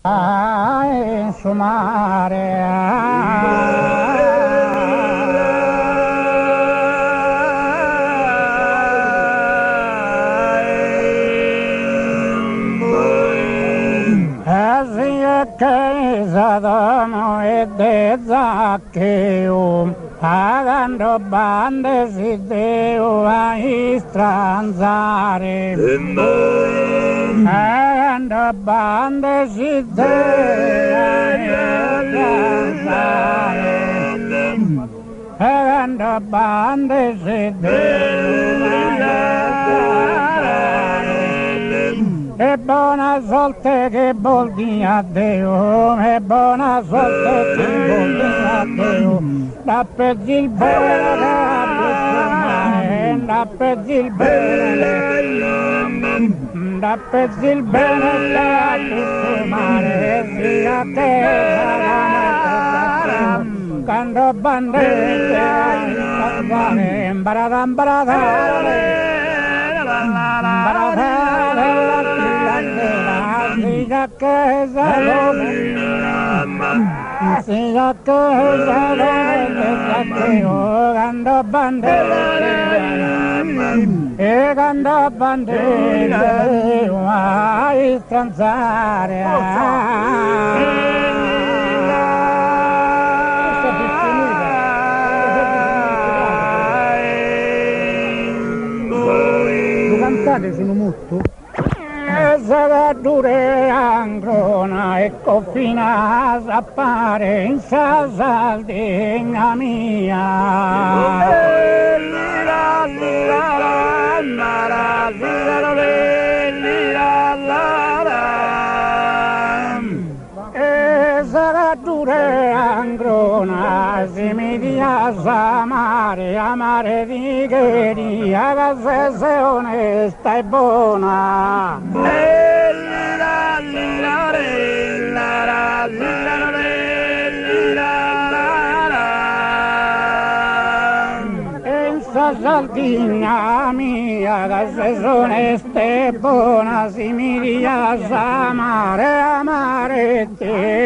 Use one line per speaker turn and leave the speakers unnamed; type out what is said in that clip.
in su mare. Che Sadamo e De Zaccheo pagando bande si deo a istranzare pagando bande si deo a istranzare pagando bande si deo a istranzare. E buona sorte che voldi a Dio, e buona sorte che voldi a Dio, da pezzi il bene da pezzi il bene, da pezzi il bene da tutto mare, sia che quando bandere baradam baradare siga che salome gando bandere a istanzare cantate sono molto sarà dure angrona e cofina appare in sa saldegna mia e sarà dure angrona se mi dia amare di che dia se onesta e buona Saldina mia, che se onesta e buona, si mi dia amare te